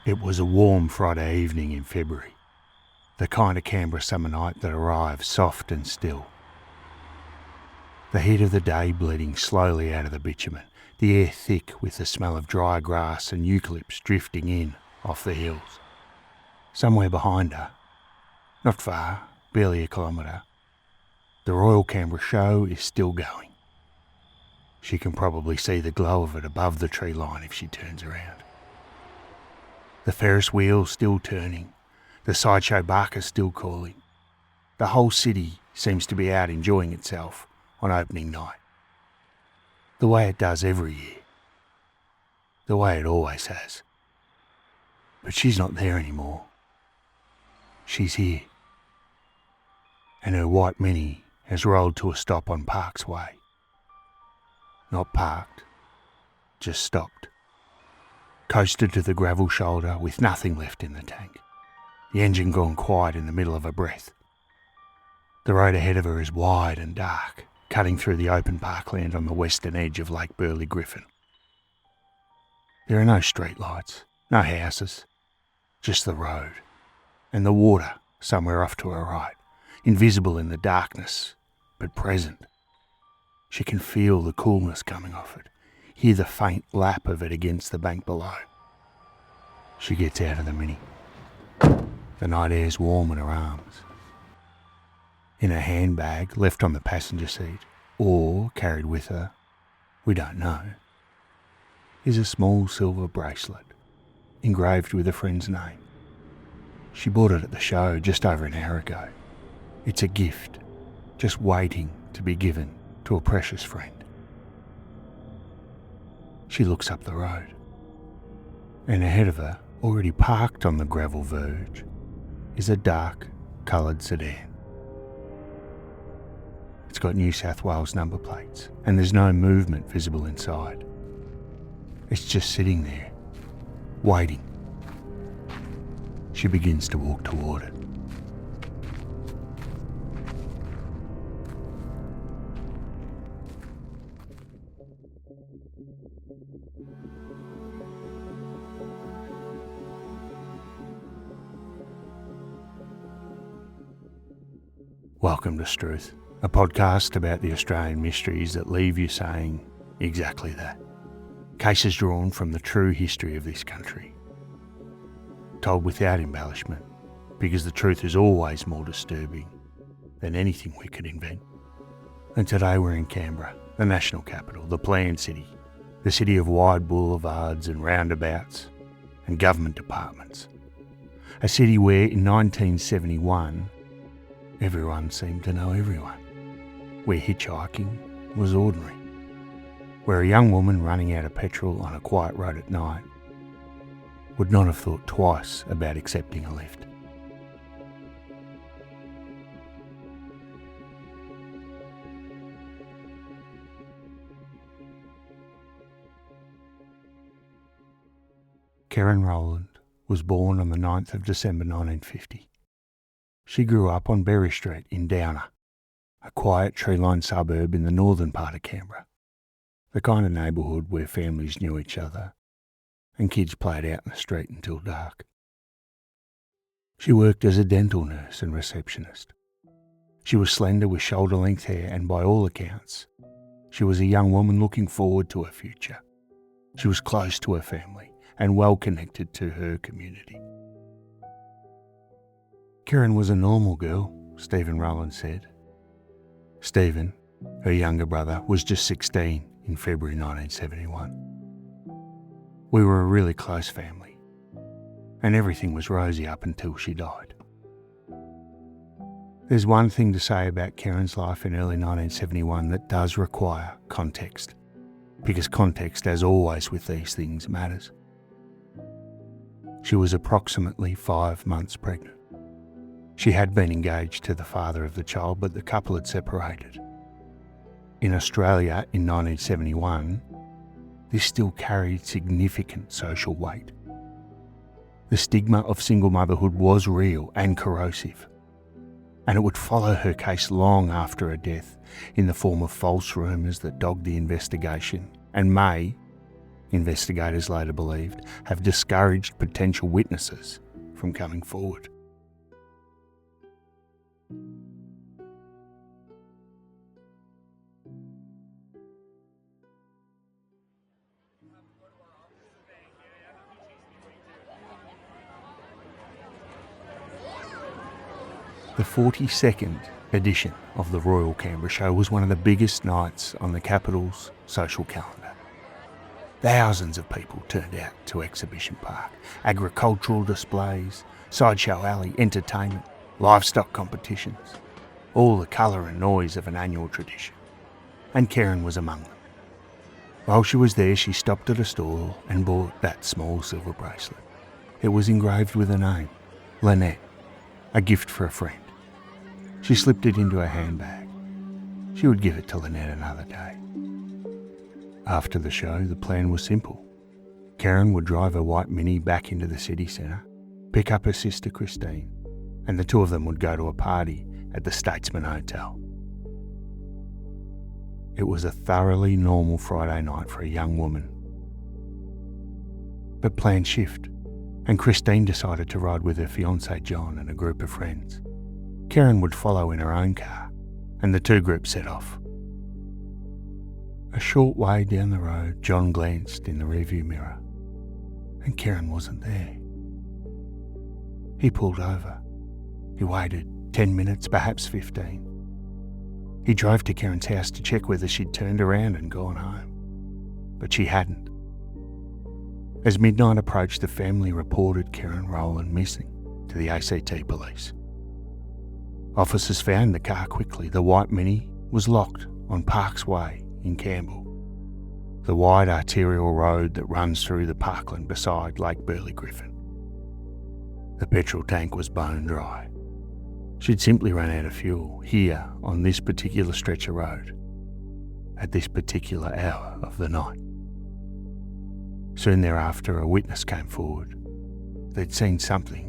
It was a warm Friday evening in February, the kind of Canberra summer night that arrives soft and still. The heat of the day bleeding slowly out of the bitumen, the air thick with the smell of dry grass and eucalypts drifting in off the hills. Somewhere behind her, not far, barely a kilometre, the Royal Canberra Show is still going. She can probably see the glow of it above the tree line if she turns around. The Ferris wheel's still turning, the sideshow barker's still calling. The whole city seems to be out enjoying itself on opening night. The way it does every year. The way it always has. But she's not there anymore. She's here. And her white Mini has rolled to a stop on Parks Way. Not parked, just stopped. Coasted to the gravel shoulder with nothing left in the tank. The engine gone quiet in the middle of a breath. The road ahead of her is wide and dark, cutting through the open parkland on the western edge of Lake Burley Griffin. There are no street lights, no houses, just the road, and the water somewhere off to her right, invisible in the darkness, but present. She can feel the coolness coming off it, hear the faint lap of it against the bank below. She gets out of the Mini. The night air's warm in her arms. In her handbag, left on the passenger seat, or carried with her, we don't know, is a small silver bracelet, engraved with a friend's name. She bought it at the show just over an hour ago. It's a gift, just waiting to be given to a precious friend. She looks up the road, and ahead of her, already parked on the gravel verge, is a dark coloured sedan. It's got New South Wales number plates, and there's no movement visible inside. It's just sitting there, waiting. She begins to walk toward it. Welcome to Strewth, a podcast about the Australian mysteries that leave you saying exactly that. Cases drawn from the true history of this country. Told without embellishment, because the truth is always more disturbing than anything we could invent. And today we're in Canberra, the national capital, the planned city, the city of wide boulevards and roundabouts and government departments. A city where in 1971, everyone seemed to know everyone. Where hitchhiking was ordinary. Where a young woman running out of petrol on a quiet road at night would not have thought twice about accepting a lift. Keren Rowland was born on the 9th of December 1950. She grew up on Berry Street in Downer, a quiet tree-lined suburb in the northern part of Canberra, the kind of neighbourhood where families knew each other and kids played out in the street until dark. She worked as a dental nurse and receptionist. She was slender with shoulder-length hair and by all accounts, she was a young woman looking forward to her future. She was close to her family and well connected to her community. Keren was a normal girl, Stephen Rowland said. Stephen, her younger brother, was just 16 in February 1971. We were a really close family, and everything was rosy up until she died. There's one thing to say about Keren's life in early 1971 that does require context, because context, as always with these things, matters. She was approximately 5 months pregnant. She had been engaged to the father of the child, but the couple had separated. In Australia in 1971, this still carried significant social weight. The stigma of single motherhood was real and corrosive, and it would follow her case long after her death in the form of false rumours that dogged the investigation and may, investigators later believed, have discouraged potential witnesses from coming forward. The 42nd edition of the Royal Canberra Show was one of the biggest nights on the capital's social calendar. Thousands of people turned out to Exhibition Park. Agricultural displays, sideshow alley, entertainment, livestock competitions, all the colour and noise of an annual tradition. And Keren was among them. While she was there, she stopped at a stall and bought that small silver bracelet. It was engraved with a name, Lynette, a gift for a friend. She slipped it into her handbag. She would give it to Lynette another day. After the show, the plan was simple. Keren would drive her white Mini back into the city centre, pick up her sister Christine, and the two of them would go to a party at the Statesman Hotel. It was a thoroughly normal Friday night for a young woman. But plans shift, and Christine decided to ride with her fiancé John and a group of friends. Keren would follow in her own car, and the two groups set off. A short way down the road, John glanced in the rearview mirror, and Keren wasn't there. He pulled over. He waited 10 minutes, perhaps 15. He drove to Keren's house to check whether she'd turned around and gone home, but she hadn't. As midnight approached, the family reported Keren Rowland missing to the ACT police. Officers found the car quickly. The white Mini was locked on Parks Way in Campbell, the wide arterial road that runs through the parkland beside Lake Burley Griffin. The petrol tank was bone dry. She'd simply run out of fuel here on this particular stretch of road at this particular hour of the night. Soon thereafter, a witness came forward. They'd seen something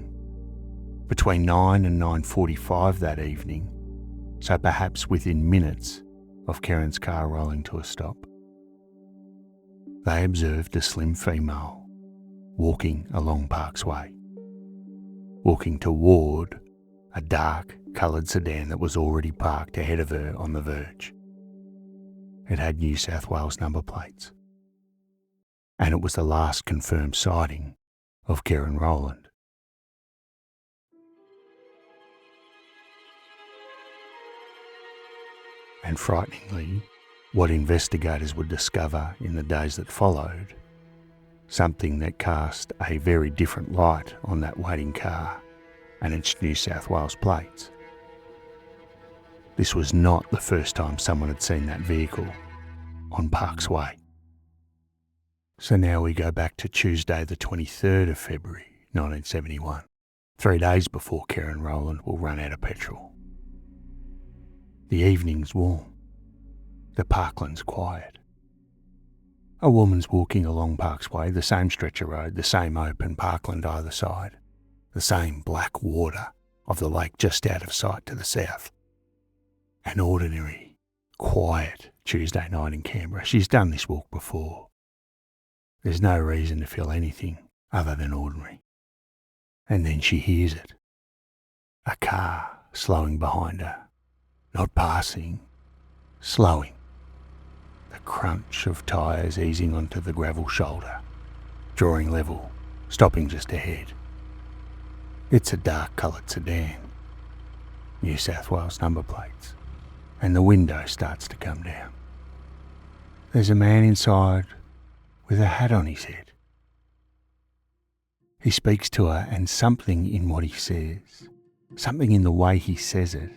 between 9 and 9:45 that evening, so perhaps within minutes of Keren's car rolling to a stop. They observed a slim female walking along Parks Way, walking toward a dark coloured sedan that was already parked ahead of her on the verge. It had New South Wales number plates, and it was the last confirmed sighting of Keren Rowland. And frighteningly, what investigators would discover in the days that followed, something that cast a very different light on that waiting car and its New South Wales plates. This was not the first time someone had seen that vehicle on Parks Way. So now we go back to Tuesday the 23rd of February 1971, 3 days before Keren Rowland will run out of petrol. The evening's warm. The parkland's quiet. A woman's walking along Parks Way, the same stretch of road, the same open parkland either side, the same black water of the lake just out of sight to the south. An ordinary, quiet Tuesday night in Canberra. She's done this walk before. There's no reason to feel anything other than ordinary. And then she hears it. A car slowing behind her. Not passing, slowing. The crunch of tyres easing onto the gravel shoulder, drawing level, stopping just ahead. It's a dark coloured sedan, New South Wales number plates, and the window starts to come down. There's a man inside with a hat on his head. He speaks to her, and something in what he says, something in the way he says it,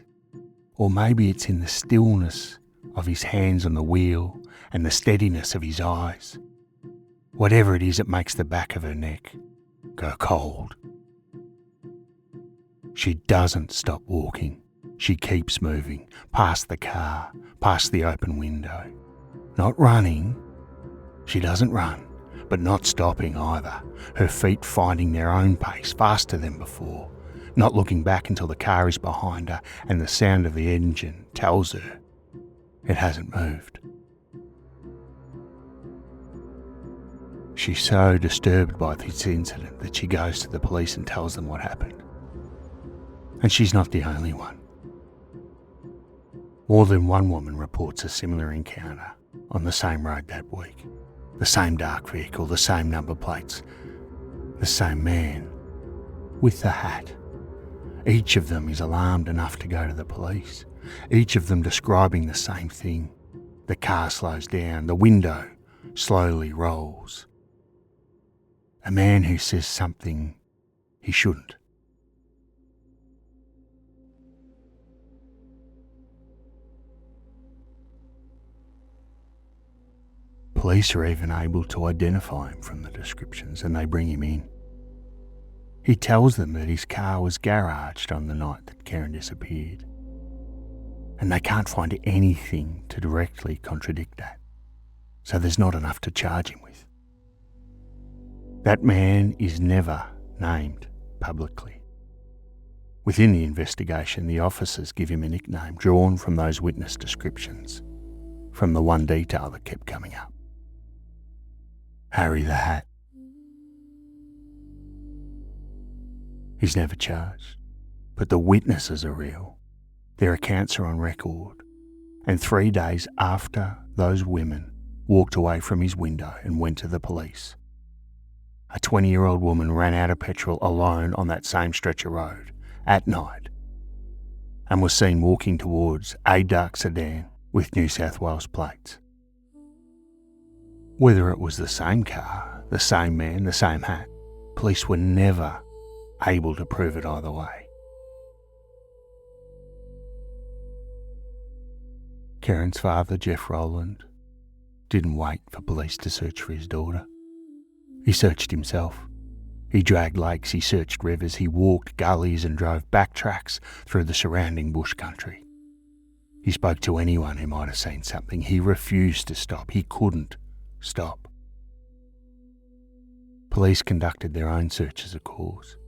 or maybe it's in the stillness of his hands on the wheel and the steadiness of his eyes. Whatever it is, it makes the back of her neck go cold. She doesn't stop walking. She keeps moving, past the car, past the open window. Not running. She doesn't run, but not stopping either. Her feet finding their own pace, faster than before. Not looking back until the car is behind her and the sound of the engine tells her it hasn't moved. She's so disturbed by this incident that she goes to the police and tells them what happened. And she's not the only one. More than one woman reports a similar encounter on the same road that week. The same dark vehicle, the same number plates, the same man with the hat. Each of them is alarmed enough to go to the police. Each of them describing the same thing. The car slows down, the window slowly rolls. A man who says something he shouldn't. Police are even able to identify him from the descriptions, and they bring him in. He tells them that his car was garaged on the night that Keren disappeared, and they can't find anything to directly contradict that, so there's not enough to charge him with. That man is never named publicly. Within the investigation, the officers give him a nickname drawn from those witness descriptions, from the one detail that kept coming up: Harry the Hat. He's never charged, but the witnesses are real. Their accounts are on record, and 3 days after those women walked away from his window and went to the police, a 20-year-old woman ran out of petrol alone on that same stretch of road at night and was seen walking towards a dark sedan with New South Wales plates. Whether it was the same car, the same man, the same hat, police were never able to prove it either way. Keren's father, Jeff Rowland, didn't wait for police to search for his daughter. He searched himself. He dragged lakes, he searched rivers, he walked gullies and drove backtracks through the surrounding bush country. He spoke to anyone who might have seen something. He refused to stop. He couldn't stop. Police conducted their own searches, of course.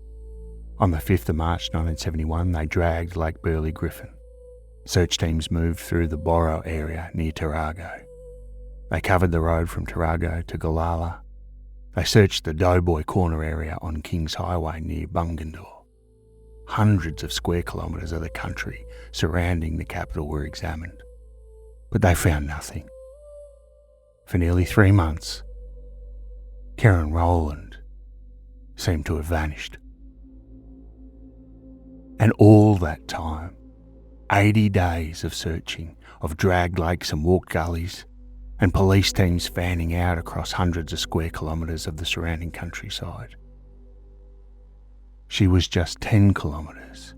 On the 5th of March 1971, they dragged Lake Burley Griffin. Search teams moved through the Borrow area near Tarago. They covered the road from Tarago to Galala. They searched the Doughboy Corner area on Kings Highway near Bungendore. Hundreds of square kilometres of the country surrounding the capital were examined, but they found nothing. For nearly 3 months, Keren Rowland seemed to have vanished. And all that time, 80 days of searching, of dragged lakes and walked gullies, and police teams fanning out across hundreds of square kilometres of the surrounding countryside. She was just 10 kilometres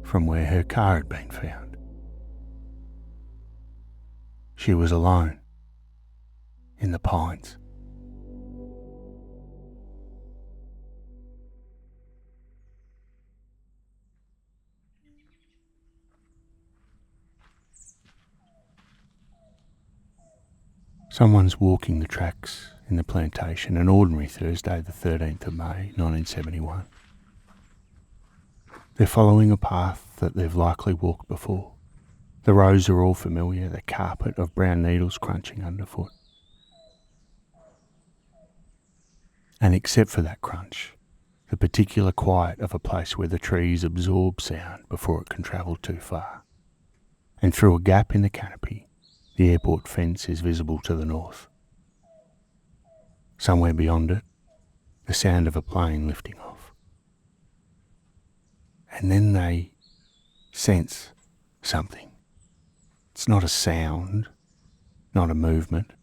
from where her car had been found. She was alone in the pines. Someone's walking the tracks in the plantation, an ordinary Thursday, the 13th of May, 1971. They're following a path that they've likely walked before. The rows are all familiar, the carpet of brown needles crunching underfoot. And except for that crunch, the particular quiet of a place where the trees absorb sound before it can travel too far. And through a gap in the canopy, the airport fence is visible to the north. Somewhere beyond it, the sound of a plane lifting off. And then they sense something. It's not a sound, not a movement.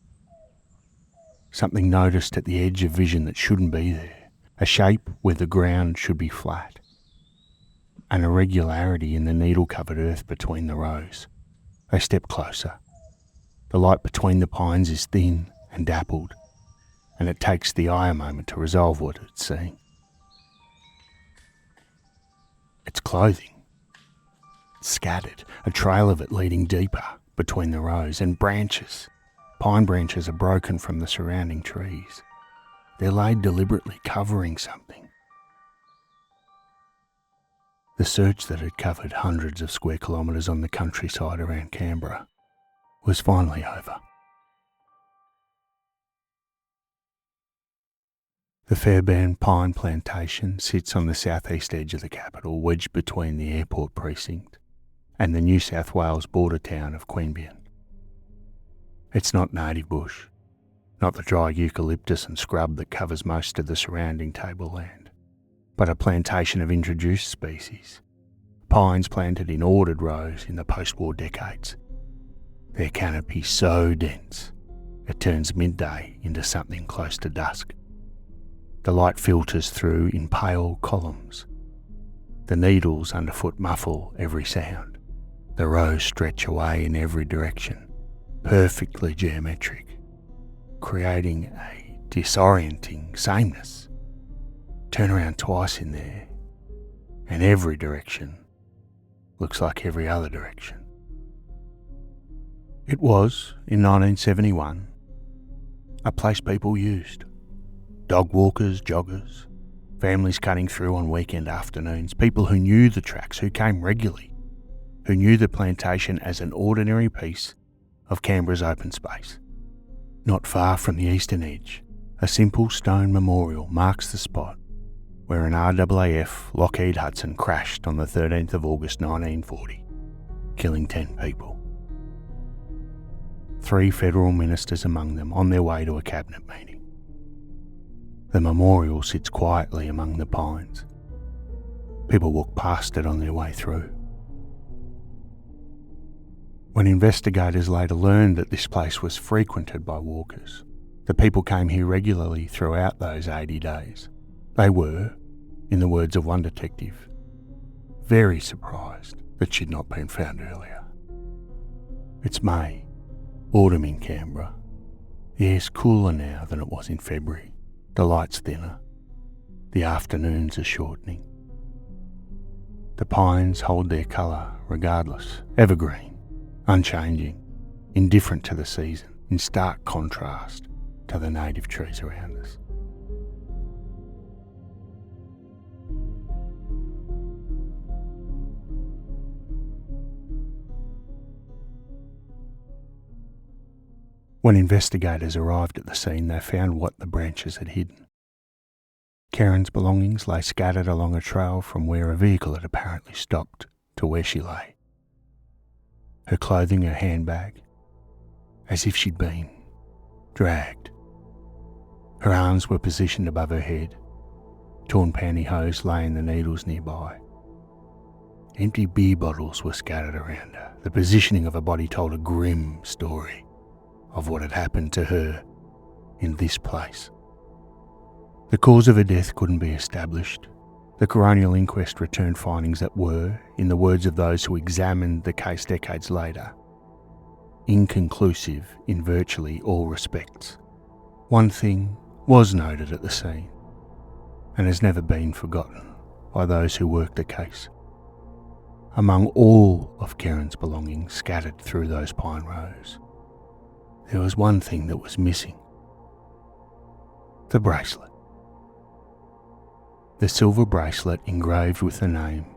Something noticed at the edge of vision that shouldn't be there. A shape where the ground should be flat. An irregularity in the needle-covered earth between the rows. They step closer. The light between the pines is thin and dappled, and it takes the eye a moment to resolve what it's seeing. It's clothing. It's scattered, a trail of it leading deeper between the rows, and branches. Pine branches are broken from the surrounding trees. They're laid deliberately covering something. The search that had covered hundreds of square kilometres on the countryside around Canberra was finally over. The Fairbairn Pine Plantation sits on the southeast edge of the capital, wedged between the airport precinct and the New South Wales border town of Queanbeyan. It's not native bush, not the dry eucalyptus and scrub that covers most of the surrounding tableland, but a plantation of introduced species, pines planted in ordered rows in the post-war decades, their canopy so dense it turns midday into something close to dusk. The light filters through in pale columns. The needles underfoot muffle every sound. The rows stretch away in every direction, perfectly geometric, creating a disorienting sameness. Turn around twice in there, and every direction looks like every other direction. It was, in 1971, a place people used. Dog walkers, joggers, families cutting through on weekend afternoons, people who knew the tracks, who came regularly, who knew the plantation as an ordinary piece of Canberra's open space. Not far from the eastern edge, a simple stone memorial marks the spot where an RAAF Lockheed Hudson crashed on the 13th of August 1940, killing 10 people. 3 federal ministers among them on their way to a cabinet meeting. The memorial sits quietly among the pines. People walk past it on their way through. When investigators later learned that this place was frequented by walkers, the people came here regularly throughout those 80 days. They were, in the words of one detective, very surprised that she'd not been found earlier. It's May, autumn in Canberra. The air's cooler now than it was in February. The light's thinner. The afternoons are shortening. The pines hold their colour regardless, evergreen, unchanging, indifferent to the season, in stark contrast to the native trees around us. When investigators arrived at the scene, they found what the branches had hidden. Keren's belongings lay scattered along a trail from where a vehicle had apparently stopped to where she lay. Her clothing, her handbag, as if she'd been dragged. Her arms were positioned above her head. Torn pantyhose lay in the needles nearby. Empty beer bottles were scattered around her. The positioning of her body told a grim story of what had happened to her in this place. The cause of her death couldn't be established. The coronial inquest returned findings that were, in the words of those who examined the case decades later, inconclusive in virtually all respects. One thing was noted at the scene, and has never been forgotten by those who worked the case. Among all of Keren's belongings scattered through those pine rows, there was one thing that was missing. The bracelet. The silver bracelet engraved with the name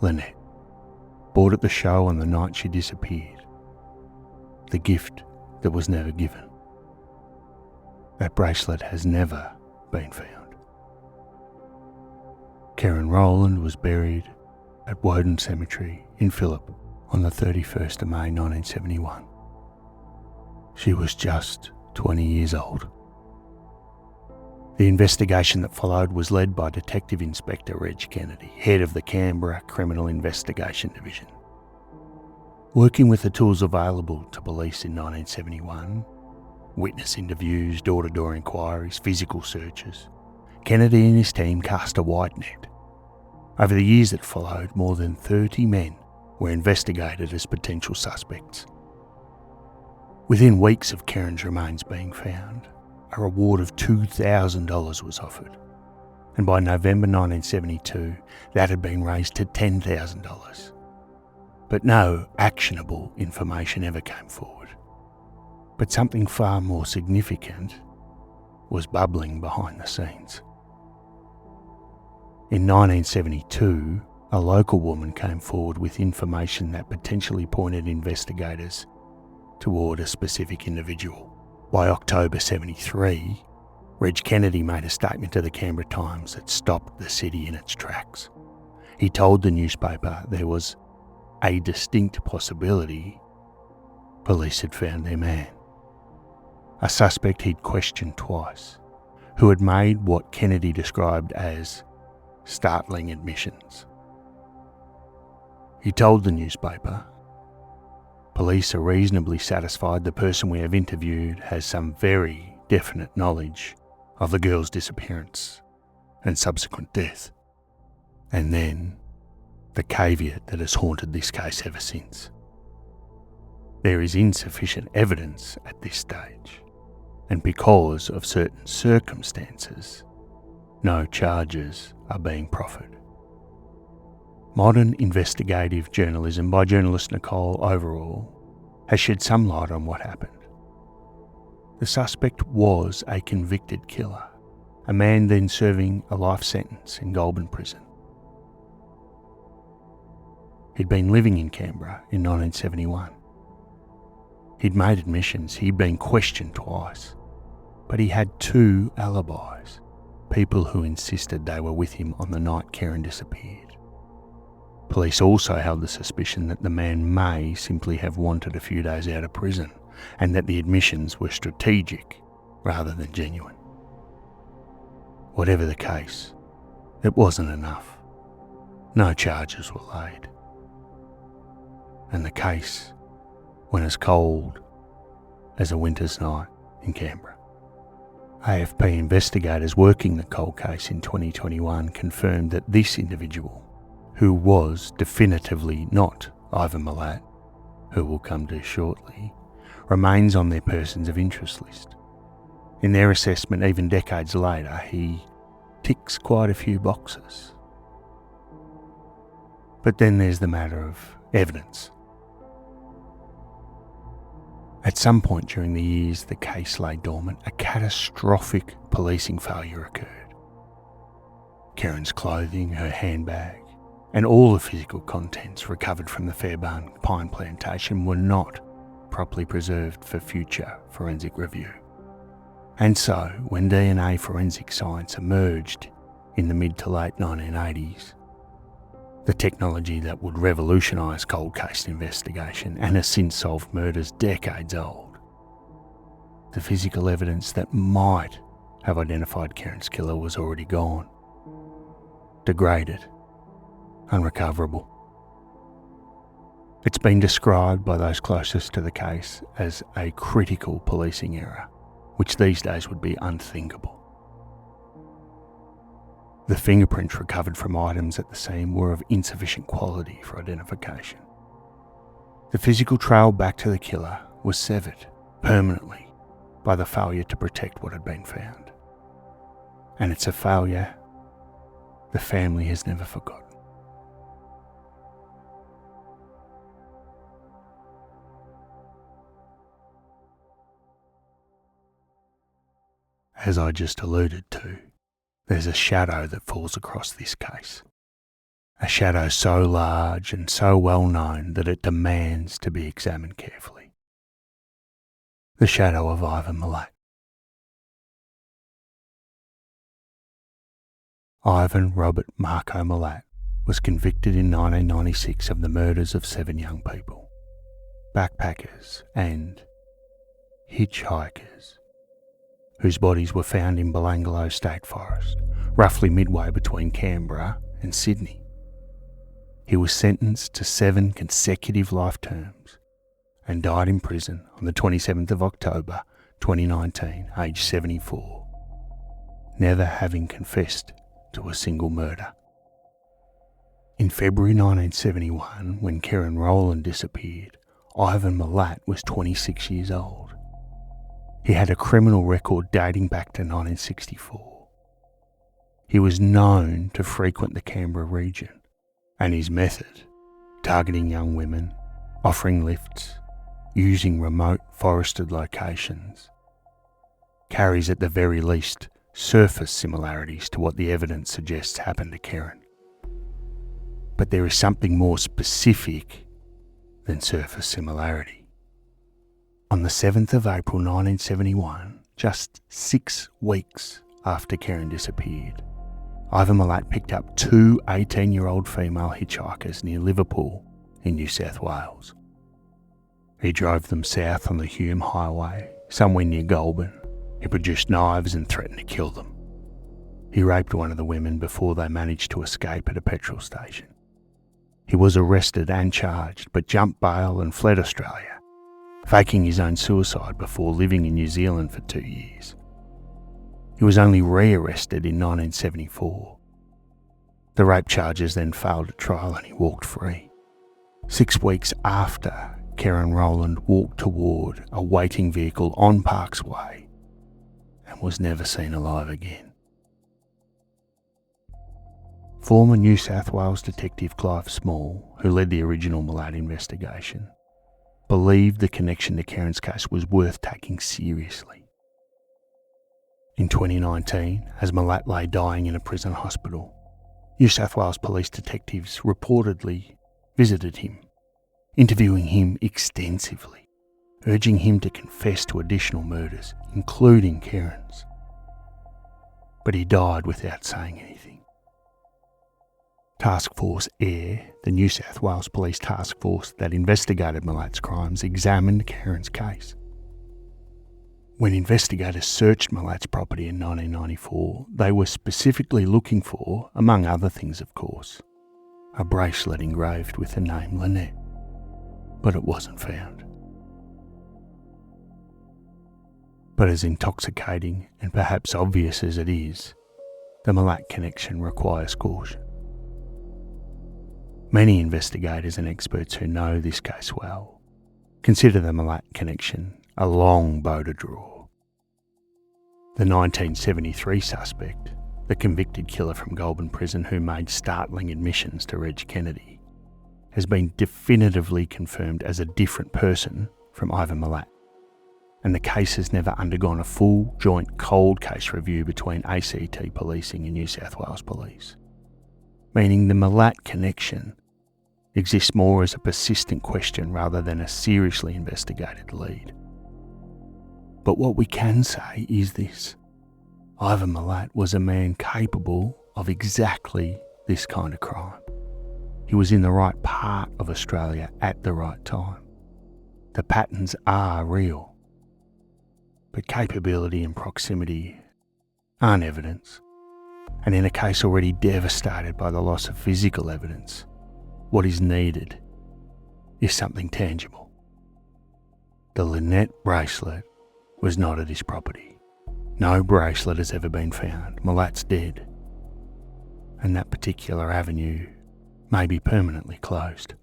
Lynette, bought at the show on the night she disappeared. The gift that was never given. That bracelet has never been found. Keren Rowland was buried at Woden Cemetery in Phillip on the 31st of May 1971. She was just 20 years old. The investigation that followed was led by Detective-Inspector Reg Kennedy, head of the Canberra Criminal Investigation Division. Working with the tools available to police in 1971, witness interviews, door-to-door inquiries, physical searches, Kennedy and his team cast a wide net. Over the years that followed, more than 30 men were investigated as potential suspects. Within weeks of Keren's remains being found, a reward of $2,000 was offered, and by November 1972, that had been raised to $10,000. But no actionable information ever came forward. But something far more significant was bubbling behind the scenes. In 1972, a local woman came forward with information that potentially pointed investigators toward a specific individual. By October 73, Reg Kennedy made a statement to the Canberra Times that stopped the city in its tracks. He told the newspaper there was a distinct possibility police had found their man, a suspect he'd questioned twice, who had made what Kennedy described as startling admissions. He told the newspaper, "Police are reasonably satisfied the person we have interviewed has some very definite knowledge of the girl's disappearance and subsequent death." And then, the caveat that has haunted this case ever since. There is insufficient evidence at this stage, and because of certain circumstances, no charges are being proffered. Modern investigative journalism by journalist Nicole Overall has shed some light on what happened. The suspect was a convicted killer, a man then serving a life sentence in Goulburn Prison. He'd been living in Canberra in 1971. He'd made admissions, he'd been questioned twice, but he had 2 alibis, people who insisted they were with him on the night Keren disappeared. Police also held the suspicion that the man may simply have wanted a few days out of prison, and that the admissions were strategic rather than genuine. Whatever the case, it wasn't enough. No charges were laid. And the case went as cold as a winter's night in Canberra. AFP investigators working the cold case in 2021 confirmed that this individual, who was definitively not Ivan Milat, who we'll come to shortly, remains on their persons of interest list. In their assessment, even decades later, he ticks quite a few boxes. But then there's the matter of evidence. At some point during the years the case lay dormant, a catastrophic policing failure occurred. Keren's clothing, her handbag, and all the physical contents recovered from the Fairbairn Pine Plantation were not properly preserved for future forensic review. And so, when DNA forensic science emerged in the mid to late 1980s, the technology that would revolutionise cold case investigation and has since solved murders decades old, the physical evidence that might have identified Keren's killer was already gone, degraded, unrecoverable. It's been described by those closest to the case as a critical policing error, which these days would be unthinkable. The fingerprints recovered from items at the scene were of insufficient quality for identification. The physical trail back to the killer was severed permanently by the failure to protect what had been found. And it's a failure the family has never forgotten. As I just alluded to, there's a shadow that falls across this case. A shadow so large and so well known that it demands to be examined carefully. The shadow of Ivan Milat. Ivan Robert Marco Milat was convicted in 1996 of the murders of 7 young people, backpackers and hitchhikers, whose bodies were found in Belanglo State Forest, roughly midway between Canberra and Sydney. He was sentenced to 7 consecutive life terms and died in prison on the 27th of October 2019, aged 74, never having confessed to a single murder. In February 1971, when Keren Rowland disappeared, Ivan Milat was 26 years old. He had a criminal record dating back to 1964. He was known to frequent the Canberra region, and his method, targeting young women, offering lifts, using remote forested locations, carries at the very least surface similarities to what the evidence suggests happened to Keren. But there is something more specific than surface similarity. On the 7th of April 1971, just 6 weeks after Keren disappeared, Ivan Milat picked up 2 18-year-old female hitchhikers near Liverpool in New South Wales. He drove them south on the Hume Highway, somewhere near Goulburn. He produced knives and threatened to kill them. He raped one of the women before they managed to escape at a petrol station. He was arrested and charged, but jumped bail and fled Australia, faking his own suicide before living in New Zealand for 2 years. He was only re-arrested in 1974. The rape charges then failed at trial and he walked free. 6 weeks after, Keren Rowland walked toward a waiting vehicle on Parks Way and was never seen alive again. Former New South Wales detective Clive Small, who led the original Milat investigation, believed the connection to Keren's case was worth taking seriously. In 2019, as Milat lay dying in a prison hospital, New South Wales police detectives reportedly visited him, interviewing him extensively, urging him to confess to additional murders, including Keren's. But he died without saying anything. Task Force Air, the New South Wales Police task force that investigated Milat's crimes, examined Keren's case. When investigators searched Milat's property in 1994, they were specifically looking for, among other things of course, a bracelet engraved with the name Lynette, but it wasn't found. But as intoxicating and perhaps obvious as it is, the Milat connection requires caution. Many investigators and experts who know this case well consider the Milat connection a long bow to draw. The 1973 suspect, the convicted killer from Goulburn Prison who made startling admissions to Reg Kennedy, has been definitively confirmed as a different person from Ivan Milat, and the case has never undergone a full joint cold case review between ACT policing and New South Wales police, meaning the Milat connection exists more as a persistent question rather than a seriously investigated lead. But what we can say is this: Ivan Milat was a man capable of exactly this kind of crime. He was in the right part of Australia at the right time. The patterns are real, but capability and proximity aren't evidence. And in a case already devastated by the loss of physical evidence, what is needed is something tangible. The Lynette bracelet was not at his property. No bracelet has ever been found. Milat's dead. And that particular avenue may be permanently closed.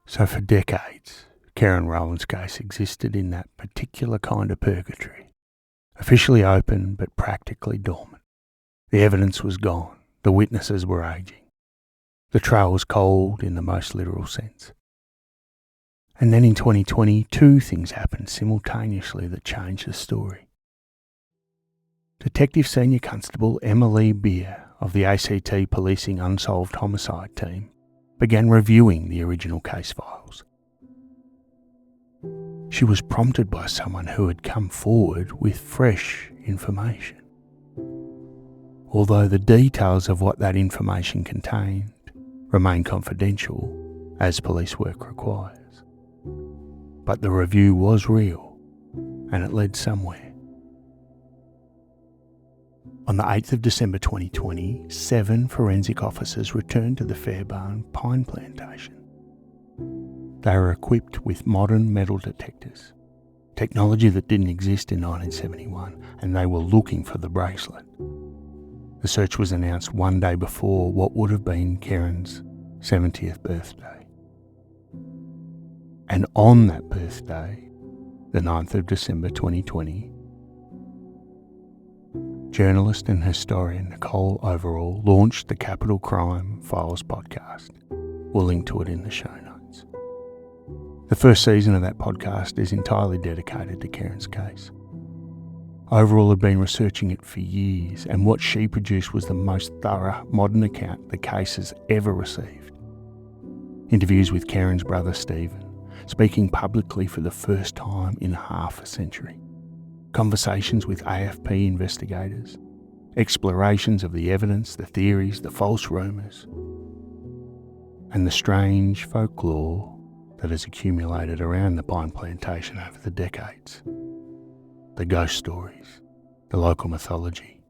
So for decades, Keren Rowland's case existed in that particular kind of purgatory, officially open but practically dormant. The evidence was gone, the witnesses were ageing. The trail was cold in the most literal sense. And then in 2020, 2 things happened simultaneously that changed the story. Detective Senior Constable Emily Beer of the ACT Policing Unsolved Homicide Team began reviewing the original case files. She was prompted by someone who had come forward with fresh information. Although the details of what that information contained remain confidential, as police work requires. But the review was real, and it led somewhere. On the 8th of December 2020, 7 forensic officers returned to the Fairbairn Pine Plantation. They were equipped with modern metal detectors, technology that didn't exist in 1971, and they were looking for the bracelet. The search was announced 1 day before what would have been Keren's 70th birthday. And on that birthday, the 9th of December 2020, journalist and historian Nicole Overall launched the Capital Crime Files podcast. We'll link to it in the show notes. The first season of that podcast is entirely dedicated to Keren's case. Overall had been researching it for years, and what she produced was the most thorough modern account the case has ever received. interviews with Keren's brother Stephen, speaking publicly for the first time in half a century, conversations with AFP investigators, explorations of the evidence, the theories, the false rumours, and the strange folklore that has accumulated around the pine plantation over the decades. The ghost stories, the local mythology,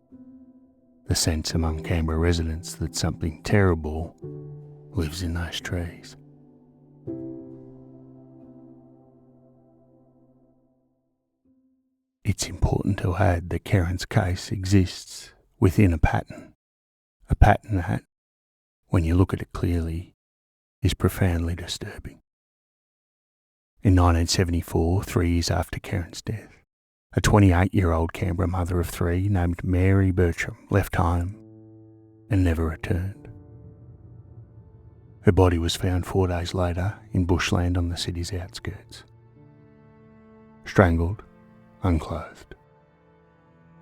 the sense among Canberra residents that something terrible lives in those trees. It's important to add that Keren's case exists within a pattern that, when you look at it clearly, is profoundly disturbing. In 1974, 3 years after Keren's death, a 28-year-old Canberra mother of 3 named Mary Bertram left home and never returned. Her body was found 4 days later in bushland on the city's outskirts. Strangled, unclothed.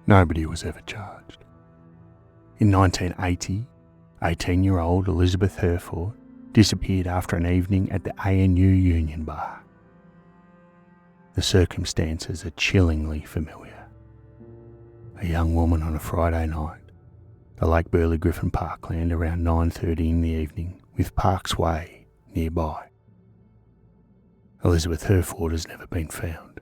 Nobody was ever charged. In 1980, 18-year-old Elizabeth Herford disappeared after an evening at the ANU Union Bar. The circumstances are chillingly familiar. A young woman on a Friday night, the Lake Burley Griffin parkland around 9:30 in the evening, with Parks Way nearby. Elizabeth Herford has never been found.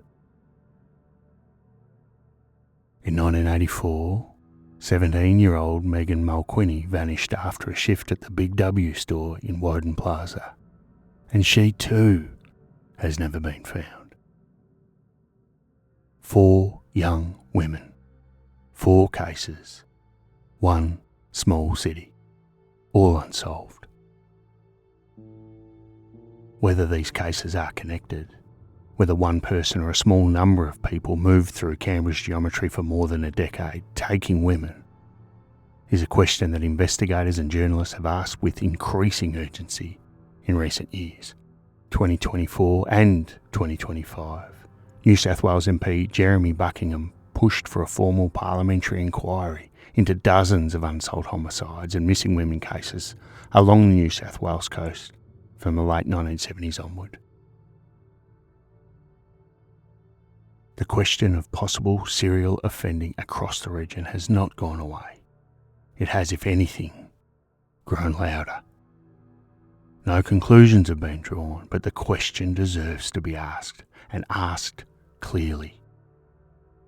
In 1984, 17-year-old Megan Mulquinney vanished after a shift at the Big W store in Woden Plaza, and she too has never been found. 4 young women, 4 cases, 1 small city, all unsolved. Whether these cases are connected, whether one person or a small number of people moved through Canberra's geometry for more than a decade, taking women, is a question that investigators and journalists have asked with increasing urgency in recent years. 2024 and 2025, New South Wales MP Jeremy Buckingham pushed for a formal parliamentary inquiry into dozens of unsolved homicides and missing women cases along the New South Wales coast from the late 1970s onward. The question of possible serial offending across the region has not gone away. It has, if anything, grown louder. No conclusions have been drawn, but the question deserves to be asked, and asked clearly.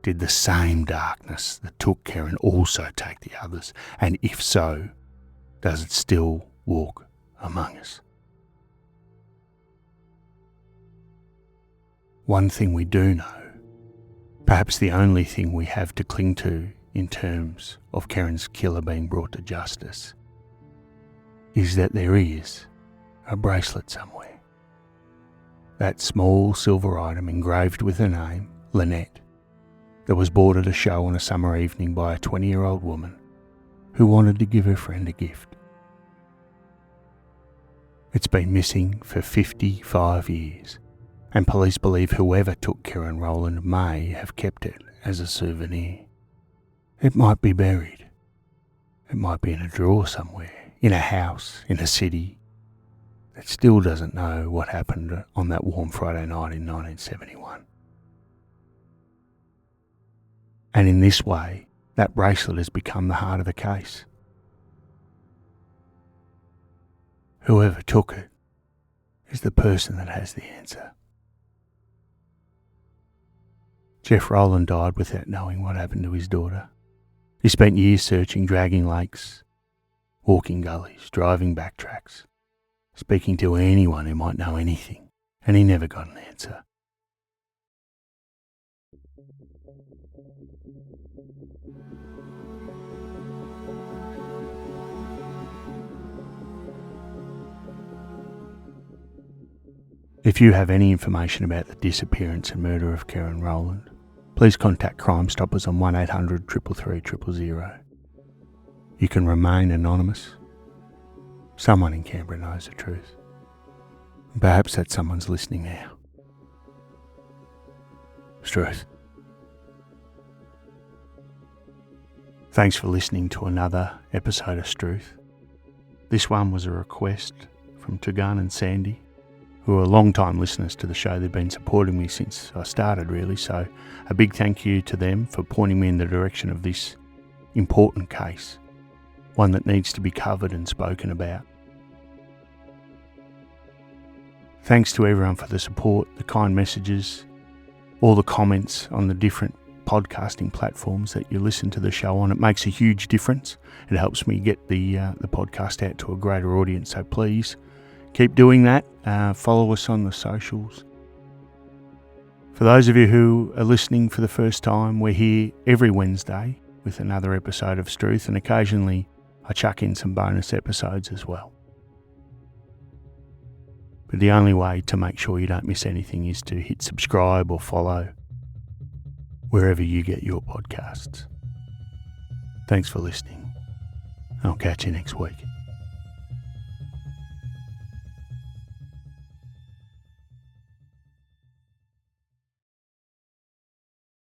Did the same darkness that took Keren also take the others? And if so, does it still walk among us? One thing we do know, perhaps the only thing we have to cling to in terms of Keren's killer being brought to justice, is that there is a bracelet somewhere. That small silver item engraved with her name, Lynette, that was bought at a show on a summer evening by a 20-year-old woman who wanted to give her friend a gift. It's been missing for 55 years, and police believe whoever took Keren Rowland may have kept it as a souvenir. It might be buried. It might be in a drawer somewhere, in a house, in a city that still doesn't know what happened on that warm Friday night in 1971. And in this way, that bracelet has become the heart of the case. Whoever took it is the person that has the answer. Jeff Rowland died without knowing what happened to his daughter. He spent years searching, dragging lakes, walking gullies, driving backtracks, speaking to anyone who might know anything, and he never got an answer. If you have any information about the disappearance and murder of Keren Rowland, please contact Crime Stoppers on 1800 333 000. You can remain anonymous. Someone in Canberra knows the truth. Perhaps that someone's listening now. Strewth. Thanks for listening to another episode of Strewth. This one was a request from Tugun and Sandy, who are long-time listeners to the show. They've been supporting me since I started, really. So a big thank you to them for pointing me in the direction of this important case, one that needs to be covered and spoken about. Thanks to everyone for the support, the kind messages, all the comments on the different podcasting platforms that you listen to the show on. It makes a huge difference. It helps me get the podcast out to a greater audience. So please keep doing that. Follow us on the socials. For those of you who are listening for the first time, we're here every Wednesday with another episode of Strewth, and occasionally I chuck in some bonus episodes as well. But the only way to make sure you don't miss anything is to hit subscribe or follow wherever you get your podcasts. Thanks for listening. I'll catch you next week.